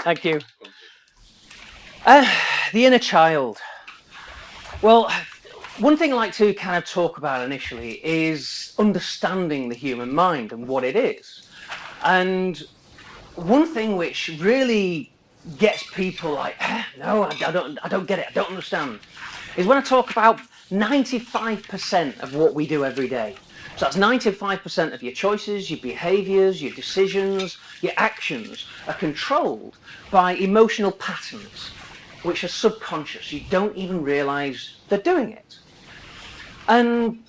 Thank you. The inner child. Well, one thing I like to kind of talk about initially is understanding the human mind and what it is. And one thing which really gets people like, no, I don't get it, I don't understand, is when I talk about 95% of what we do every day. So that's 95% of your choices, your behaviours, your decisions, your actions are controlled by emotional patterns, which are subconscious. You don't even realise they're doing it. And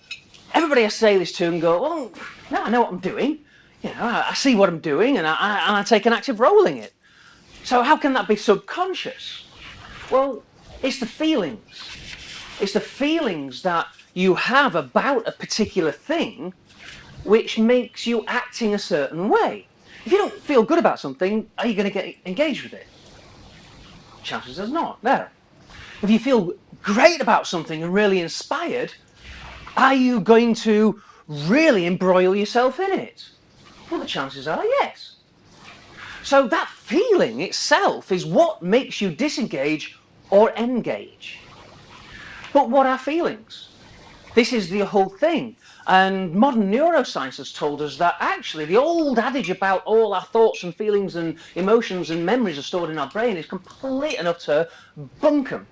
everybody I say this to and go, well, no, I know what I'm doing. You know, I see what I'm doing and I take an active role in it. So how can that be subconscious? Well, it's the feelings. It's the feelings that you have about a particular thing which makes you acting a certain way. If you don't feel good about something, are you going to get engaged with it? Chances are not. No. If you feel great about something and really inspired, are you going to really embroil yourself in it? Well, the chances are yes. So that feeling itself is what makes you disengage or engage. But what are feelings? This is the whole thing. And modern neuroscience has told us that actually the old adage about all our thoughts and feelings and emotions and memories are stored in our brain is complete and utter bunkum.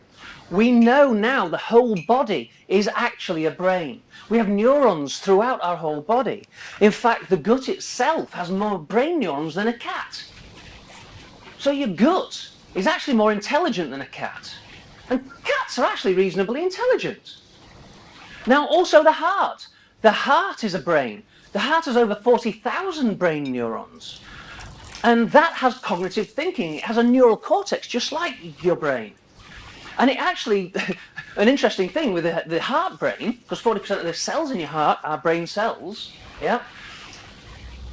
We know now the whole body is actually a brain. We have neurons throughout our whole body. In fact, the gut itself has more brain neurons than a cat. So your gut is actually more intelligent than a cat. And cats are actually reasonably intelligent. Now, also the heart. The heart is a brain. The heart has over 40,000 brain neurons. And that has cognitive thinking. It has a neural cortex just like your brain. And it actually, an interesting thing with the heart brain, because 40% of the cells in your heart are brain cells, yeah?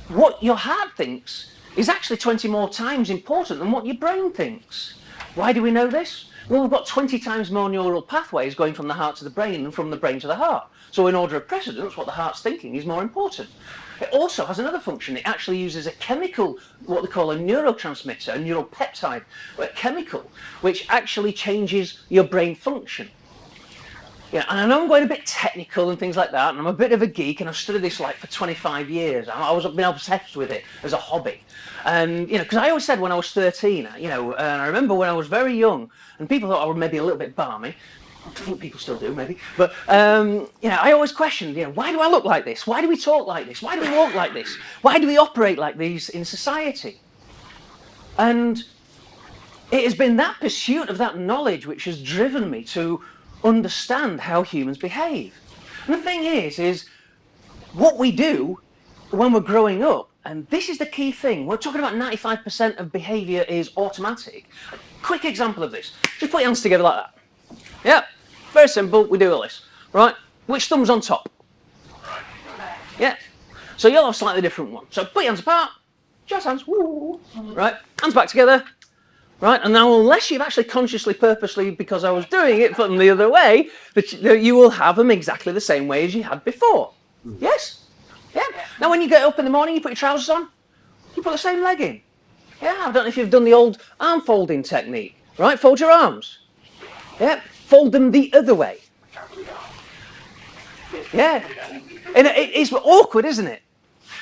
What your heart thinks is actually 20 more times important than what your brain thinks. Why do we know this? Well, we've got 20 times more neural pathways going from the heart to the brain than from the brain to the heart. So in order of precedence, what the heart's thinking is more important. It also has another function. It actually uses a chemical, what they call a neurotransmitter, a neuropeptide, a chemical, which actually changes your brain function. Yeah, and I know I'm going a bit technical and things like that, and I'm a bit of a geek, and I've studied this like for 25 years. I've been obsessed with it as a hobby. And, because I always said when I was 13, and I remember when I was very young, and people thought I was maybe a little bit balmy. I think people still do, maybe. But, I always questioned, why do I look like this? Why do we talk like this? Why do we walk like this? Why do we operate like these in society? And it has been that pursuit of that knowledge which has driven me to understand how humans behave. And the thing is what we do when we're growing up, and this is the key thing, we're talking about 95% of behaviour is automatic. A quick example of this, just put your hands together like that. Yeah, very simple, we do all this, right? Which thumb's on top? Yeah, so you'll have a slightly different one. So put your hands apart, just hands, woo, right? Hands back together. Right, and now unless you've actually consciously, purposely, because I was doing it, put them the other way, that you will have them exactly the same way as you had before. Yes? Yeah. Now when you get up in the morning, you put your trousers on, you put the same leg in. Yeah, I don't know if you've done the old arm folding technique. Right, fold your arms. Yeah, fold them the other way. Yeah. And it's awkward, isn't it?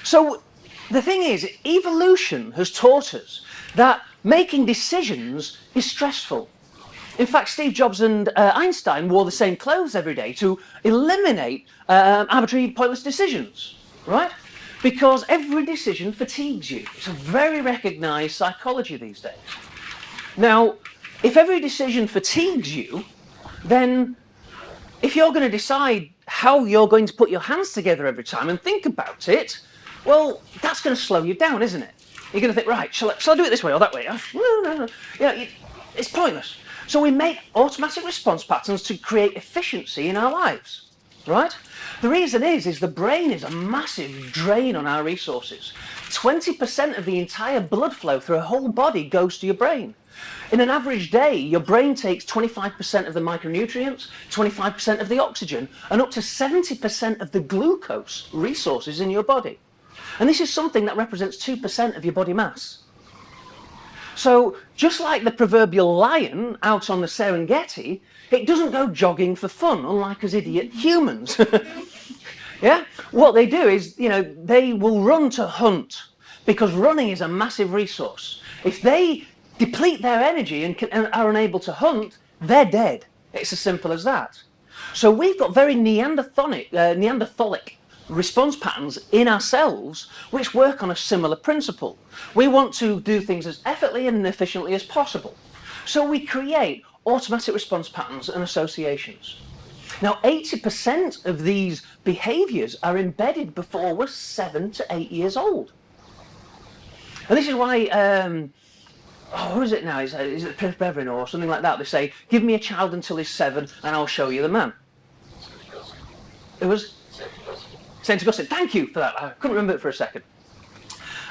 So the thing is, evolution has taught us that making decisions is stressful. In fact, Steve Jobs and Einstein wore the same clothes every day to eliminate arbitrary, pointless decisions, right? Because every decision fatigues you. It's a very recognized psychology these days. Now, if every decision fatigues you, then if you're going to decide how you're going to put your hands together every time and think about it, well, that's going to slow you down, isn't it? You're going to think, right, shall I do it this way or that way? No. It's pointless. So we make automatic response patterns to create efficiency in our lives, right? The reason is the brain is a massive drain on our resources. 20% of the entire blood flow through a whole body goes to your brain. In an average day, your brain takes 25% of the micronutrients, 25% of the oxygen, and up to 70% of the glucose resources in your body. And this is something that represents 2% of your body mass. So just like the proverbial lion out on the Serengeti, it doesn't go jogging for fun, unlike us idiot humans. Yeah? What they do is, they will run to hunt, because running is a massive resource. If they deplete their energy and are unable to hunt, they're dead. It's as simple as that. So we've got very Neanderthalic response patterns in ourselves which work on a similar principle. We want to do things as effortlessly and efficiently as possible. So we create automatic response patterns and associations. Now, 80% of these behaviors are embedded before we're 7 to 8 years old. And this is why, who is it now? Is it Prince Beverin or something like that? They say, give me a child until he's 7 and I'll show you the man. It was St. Augustine. Thank you for that. I couldn't remember it for a second.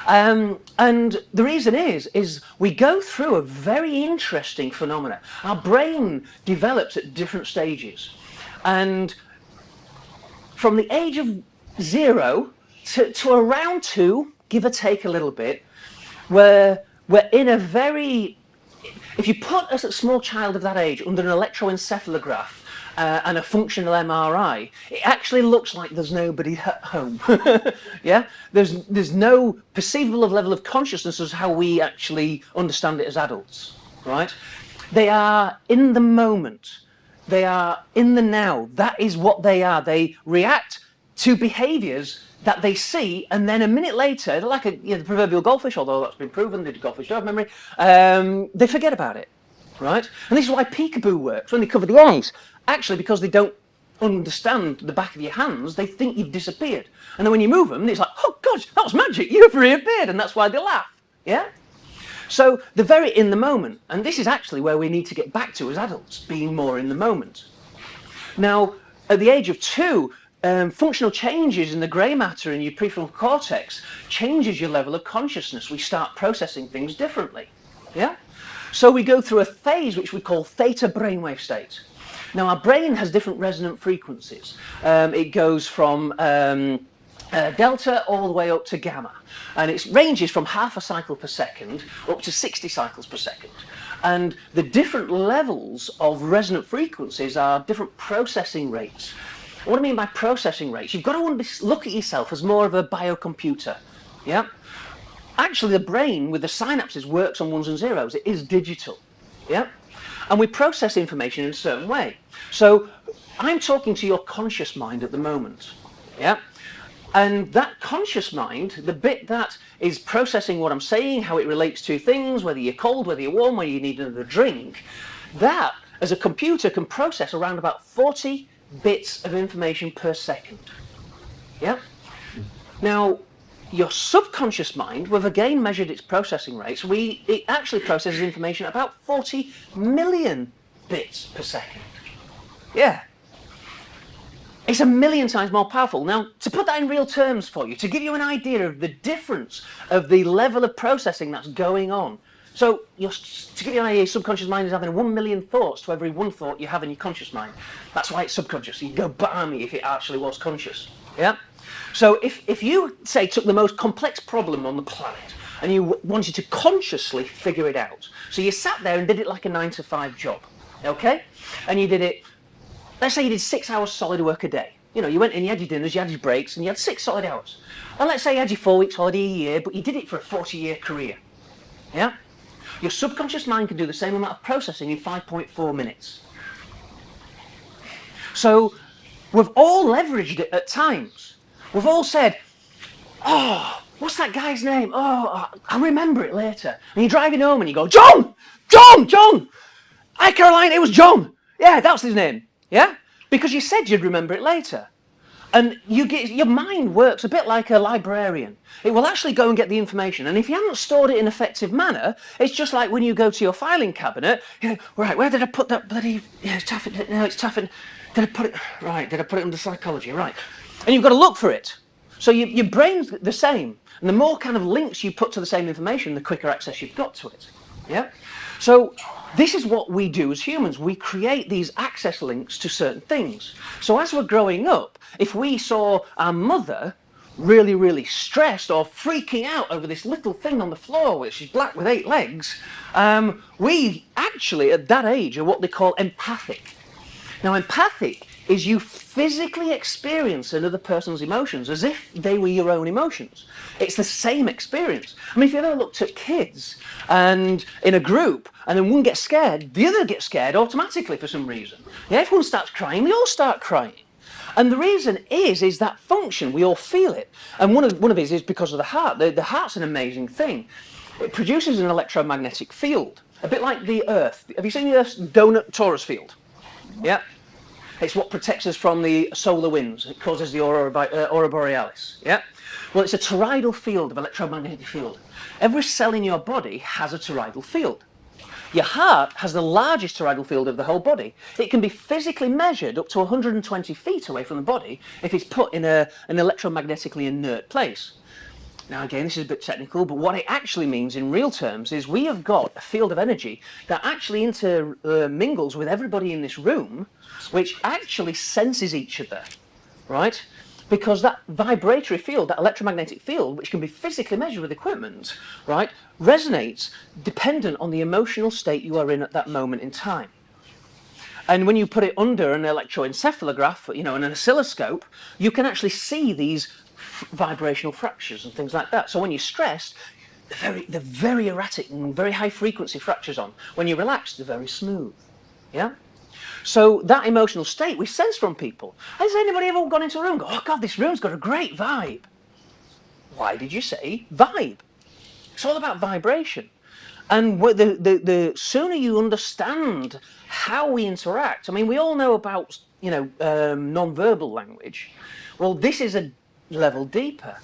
And the reason is we go through a very interesting phenomena. Our brain develops at different stages. And from the age of 0 to around 2, give or take a little bit, we're in a very... If you put a small child of that age under an electroencephalograph and a functional MRI, it actually looks like there's nobody at home. Yeah? There's no perceivable level of consciousness as how we actually understand it as adults, right? They are in the moment. They are in the now. That is what they are. They react to behaviours that they see, and then a minute later, like the proverbial goldfish, although that's been proven, the goldfish don't have memory, they forget about it, right? And this is why peekaboo works when they cover the eyes. Actually, because they don't understand the back of your hands, they think you've disappeared. And then when you move them, it's like, oh gosh, that was magic, you've reappeared, and that's why they laugh, yeah? So they're very in the moment, and this is actually where we need to get back to as adults, being more in the moment. Now, at the age of 2, functional changes in the grey matter in your prefrontal cortex changes your level of consciousness. We start processing things differently, yeah? So we go through a phase which we call theta brainwave state. Now, our brain has different resonant frequencies. It goes from delta all the way up to gamma, and it ranges from half a cycle per second up to 60 cycles per second. And the different levels of resonant frequencies are different processing rates. What I mean by processing rates, you've got to look at yourself as more of a biocomputer. Yeah? Actually, the brain with the synapses works on ones and zeros. It is digital. Yeah? And we process information in a certain way. So I'm talking to your conscious mind at the moment. Yeah? And that conscious mind, the bit that is processing what I'm saying, how it relates to things, whether you're cold, whether you're warm, whether you need another drink, that, as a computer, can process around about 40 bits of information per second. Yeah? Now, your subconscious mind, we've again measured its processing rates. It actually processes information at about 40 million bits per second. Yeah. It's 1,000,000 times more powerful. Now, to put that in real terms for you, to give you an idea of the difference of the level of processing that's going on. So, to give you an idea, your subconscious mind is having 1,000,000 thoughts to every one thought you have in your conscious mind. That's why it's subconscious. You'd go balmy if it actually was conscious. Yeah? So, if you, say, took the most complex problem on the planet and you wanted to consciously figure it out, so you sat there and did it like a 9-to-5 job, okay? And you did it, let's say you did 6 hours solid work a day. You know, you went in, you had your dinners, you had your breaks, and you had 6 solid hours. And let's say you had your 4 weeks holiday a year, but you did it for a 40-year career. Yeah? Your subconscious mind can do the same amount of processing in 5.4 minutes. So, we've all leveraged it at times. We've all said, oh, what's that guy's name? Oh, I'll remember it later. And you're driving home and you go, John! John! John! Hi, Caroline, it was John. Yeah, that's his name. Yeah? Because you said you'd remember it later. And your mind works a bit like a librarian. It will actually go and get the information. And if you haven't stored it in an effective manner, it's just like when you go to your filing cabinet, you know, right, where did I put that bloody... Yeah, it's Taffin. No, it's Taffin. Did I put it... Right, did I put it under psychology? Right. And you've got to look for it. So your brain's the same. And the more kind of links you put to the same information, the quicker access you've got to it. Yeah? So this is what we do as humans. We create these access links to certain things. So as we're growing up, if we saw our mother really, really stressed or freaking out over this little thing on the floor, which is black with 8 legs, we actually, at that age, are what they call empathic. Now, empathic is you physically experience another person's emotions as if they were your own emotions. It's the same experience. I mean, if you've ever looked at kids and in a group, and then one gets scared, the other gets scared automatically for some reason. Yeah, if one starts crying, we all start crying. And the reason is that function, we all feel it. And one of it is because of the heart. The heart's an amazing thing. It produces an electromagnetic field, a bit like the Earth. Have you seen the Earth's donut torus field? Yeah. It's what protects us from the solar winds. It causes the aurora borealis. Yeah. Well, it's a toroidal field of electromagnetic field. Every cell in your body has a toroidal field. Your heart has the largest toroidal field of the whole body. It can be physically measured up to 120 feet away from the body if it's put in an electromagnetically inert place. Now again, this is a bit technical, but what it actually means in real terms is we have got a field of energy that actually intermingles with everybody in this room, which actually senses each other, right? Because that vibratory field, that electromagnetic field, which can be physically measured with equipment, right, resonates dependent on the emotional state you are in at that moment in time. And when you put it under an electroencephalograph, you know, an oscilloscope, you can actually see these vibrational fractures and things like that. So when you're stressed, they're very erratic and very high frequency fractures on. When you're relaxed, they're very smooth. Yeah? So that emotional state we sense from people. Has anybody ever gone into a room and go, oh God, this room's got a great vibe? Why did you say vibe? It's all about vibration. And the sooner you understand how we interact, I mean, we all know about, you know, non-verbal language. Well, this is a level deeper.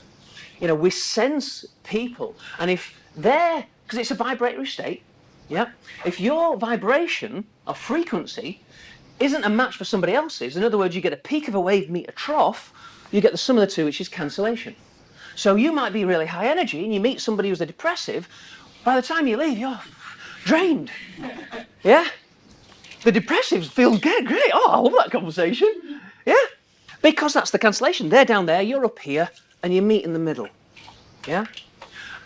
You know, we sense people, and if they're, because it's a vibratory state, yeah, if your vibration or frequency isn't a match for somebody else's, in other words, you get a peak of a wave meet a trough, you get the sum of the two, which is cancellation. So you might be really high energy and you meet somebody who's a depressive, by the time you leave, you're drained. Yeah? The depressives feel great. Oh, I love that conversation. Yeah? Because that's the cancellation. They're down there, you're up here, and you meet in the middle. Yeah?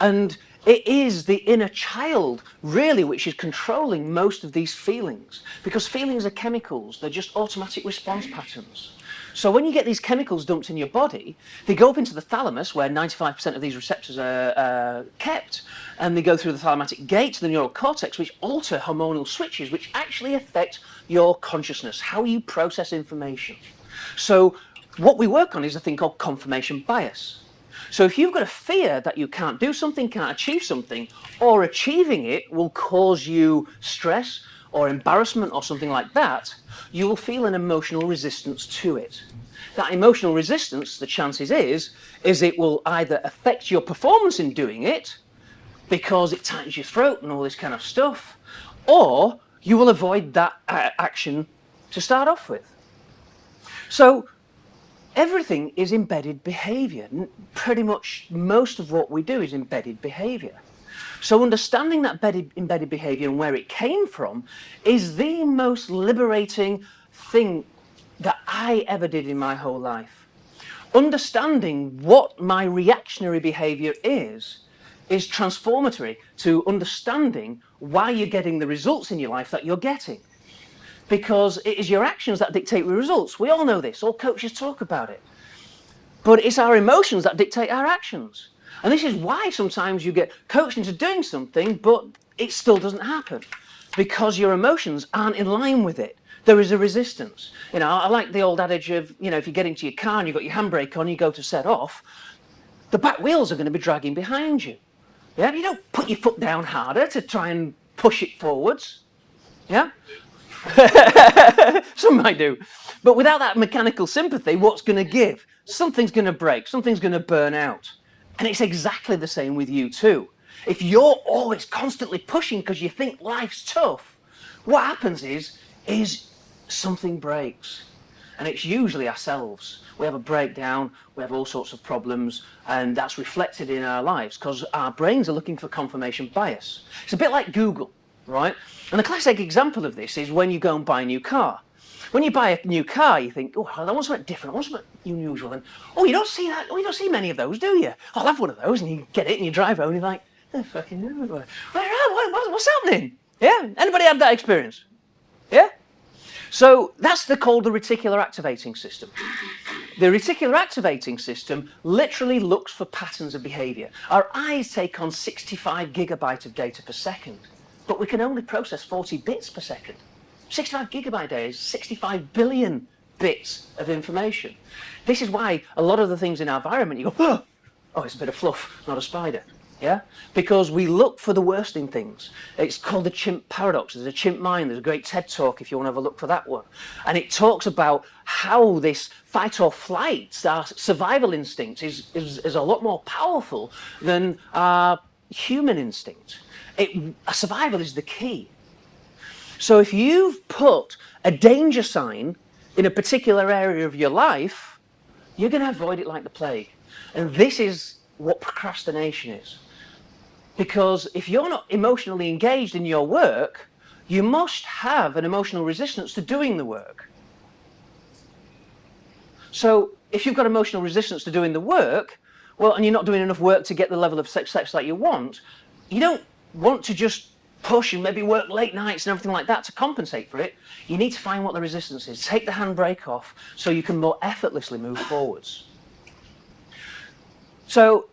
And it is the inner child, really, which is controlling most of these feelings. Because feelings are chemicals, they're just automatic response patterns. So when you get these chemicals dumped in your body, they go up into the thalamus, where 95% of these receptors are kept, and they go through the thalamatic gate to the neural cortex, which alter hormonal switches, which actually affect your consciousness, how you process information. So what we work on is a thing called confirmation bias. So if you've got a fear that you can't do something, can't achieve something, or achieving it will cause you stress or embarrassment or something like that, you will feel an emotional resistance to it. That emotional resistance, the chances is it will either affect your performance in doing it, because it tightens your throat and all this kind of stuff, or you will avoid that action to start off with. So everything is embedded behavior. Pretty much most of what we do is embedded behavior. So understanding that embedded behavior and where it came from is the most liberating thing that I ever did in my whole life. Understanding what my reactionary behavior is transformatory to understanding why you're getting the results in your life that you're getting. Because it is your actions that dictate the results. We all know this, all coaches talk about it. But it's our emotions that dictate our actions. And this is why sometimes you get coached into doing something, but it still doesn't happen. Because your emotions aren't in line with it. There is a resistance. You know, I like the old adage of, you know, if you get into your car and you've got your handbrake on, you go to set off, the back wheels are going to be dragging behind you. Yeah, you don't put your foot down harder to try and push it forwards. Yeah? Some might do. But without that mechanical sympathy, what's going to give? Something's going to break, something's going to burn out. And it's exactly the same with you too. If you're always constantly pushing because you think life's tough, what happens is something breaks. And it's usually ourselves. We have a breakdown, we have all sorts of problems, and that's reflected in our lives because our brains are looking for confirmation bias. It's a bit like Google, right? And the classic example of this is when you go and buy a new car. When you buy a new car, you think, oh, I want something different, I want something unusual. And, oh, you don't see that, oh, you don't see many of those, do you? I'll have one of those, and you get it, and you drive home, and you're like, oh, fucking no. What's happening? Yeah? Anybody had that experience? Yeah? So that's called the reticular activating system. The reticular activating system literally looks for patterns of behavior. Our eyes take on 65 gigabytes of data per second, but we can only process 40 bits per second. 65 gigabyte a day is 65 billion bits of information. This is why a lot of the things in our environment, you go, oh, it's a bit of fluff, not a spider. Yeah? Because we look for the worst in things. It's called the chimp paradox. There's a chimp mind. There's a great TED talk if you want to have a look for that one. And it talks about how this fight or flight, our survival instinct, is a lot more powerful than our human instinct. Survival is the key. So if you've put a danger sign in a particular area of your life, you're going to avoid it like the plague. And this is what procrastination is. Because if you're not emotionally engaged in your work, you must have an emotional resistance to doing the work. So if you've got emotional resistance to doing the work, well, and you're not doing enough work to get the level of success that you want, you don't want to just push and maybe work late nights and everything like that to compensate for it. You need to find what the resistance is. Take the handbrake off so you can more effortlessly move forwards. So,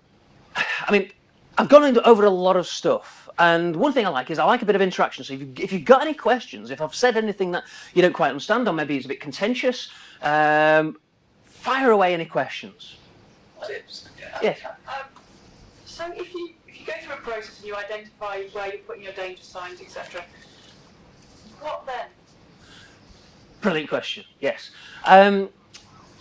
I mean, I've gone over a lot of stuff, and one thing I like is I like a bit of interaction. So if you've got any questions, if I've said anything that you don't quite understand or maybe is a bit contentious, fire away any questions. Tips. Yes. So if you go through a process and you identify where you're putting your danger signs, etc., what then? Brilliant question. Yes.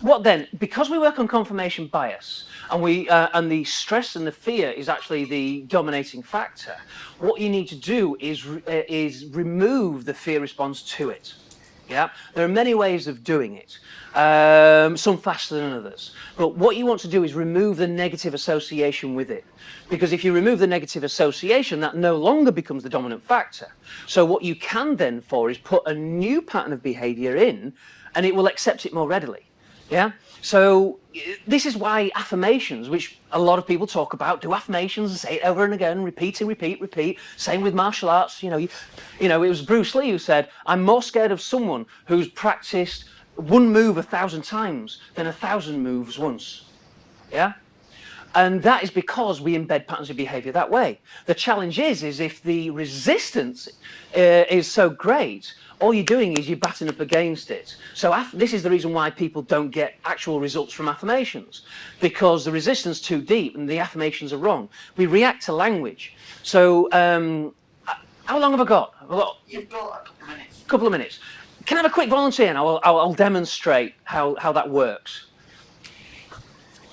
What then? Because we work on confirmation bias, and the stress and the fear is actually the dominating factor. What you need to do is remove the fear response to it. Yeah, there are many ways of doing it. Some faster than others. But what you want to do is remove the negative association with it. Because if you remove the negative association, that no longer becomes the dominant factor. So what you can then is put a new pattern of behavior in, and it will accept it more readily. Yeah. So this is why affirmations, which a lot of people talk about, do affirmations and say it over and again, repeat and repeat. Same with martial arts. You know, it was Bruce Lee who said, "I'm more scared of someone who's practiced one move 1,000 times than 1,000 moves once." Yeah. And that is because we embed patterns of behavior that way. The challenge is if the resistance is so great, all you're doing is you're batting up against it. So this is the reason why people don't get actual results from affirmations, because the resistance is too deep and the affirmations are wrong. We react to language. So how long have I got? You've got a couple of minutes. Couple of minutes. Can I have a quick volunteer and I'll demonstrate how that works.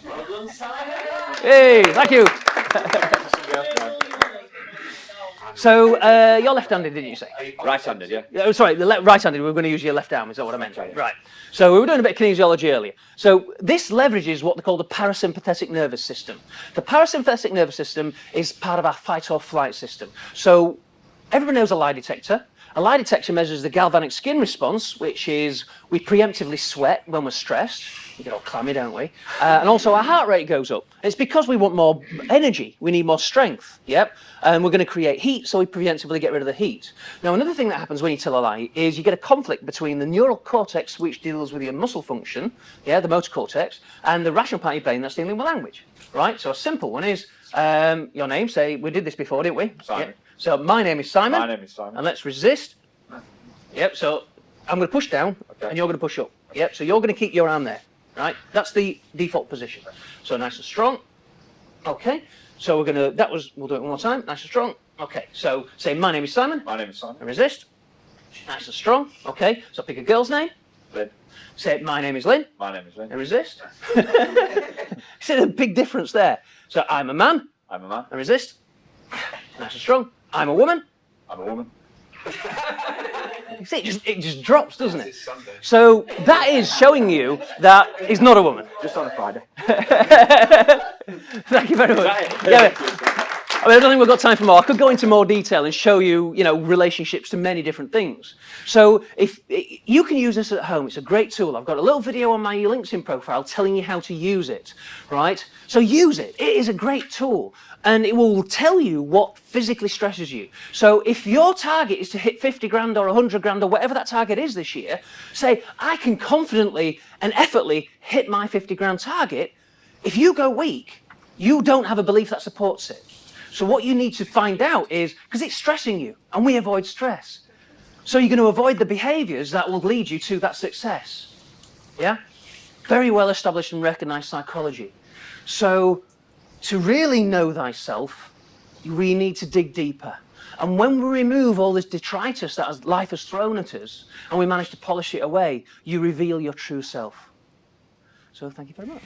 Well done, Simon. Hey, thank you. So you're left-handed, didn't you say? Right-handed, yeah. Oh, sorry, right-handed. We're going to use your left arm. Is that what I meant? Right. So we were doing a bit of kinesiology earlier. So this leverages what they call the parasympathetic nervous system. The parasympathetic nervous system is part of our fight or flight system. So everyone knows a lie detector. A lie detector measures the galvanic skin response, which is we preemptively sweat when we're stressed. We get all clammy, don't we? And also our heart rate goes up. It's because we want more energy. We need more strength. Yep. And we're going to create heat, so we preemptively get rid of the heat. Now, another thing that happens when you tell a lie is you get a conflict between the neural cortex, which deals with your muscle function, yeah, the motor cortex, and the rational part of your brain that's dealing with language. Right? So a simple one is your name. Say, we did this before, didn't we? Simon. Yeah. So my name is Simon. My name is Simon. And let's resist. Yep, so I'm going to push down, and you're going to push up. Yep, so you're going to keep your arm there, right? That's the default position. So nice and strong. Okay, so we'll do it one more time. Nice and strong. Okay, so say my name is Simon. My name is Simon. And resist. Nice and strong. Okay, so pick a girl's name. Lynn. Say my name is Lynn. My name is Lynn. And resist. See the big difference there? So I'm a man. I'm a man. And resist. Nice and strong. I'm a woman. I'm a woman. You see, it just drops, doesn't it? So that is showing you that he's not a woman. Just on a Friday. Thank you very much. Yeah. I mean, I don't think we've got time for more. I could go into more detail and show you, you know, relationships to many different things. So if you can use this at home, it's a great tool. I've got a little video on my LinkedIn profile telling you how to use it, right? So use it. It is a great tool, and it will tell you what physically stresses you. So if your target is to hit 50 grand or 100 grand or whatever that target is this year, say, I can confidently and effortlessly hit my 50 grand target. If you go weak, you don't have a belief that supports it. So what you need to find out is, because it's stressing you, and we avoid stress. So you're going to avoid the behaviors that will lead you to that success. Yeah? Very well established and recognized psychology. So to really know thyself, we need to dig deeper. And when we remove all this detritus that life has thrown at us, and we manage to polish it away, you reveal your true self. So thank you very much.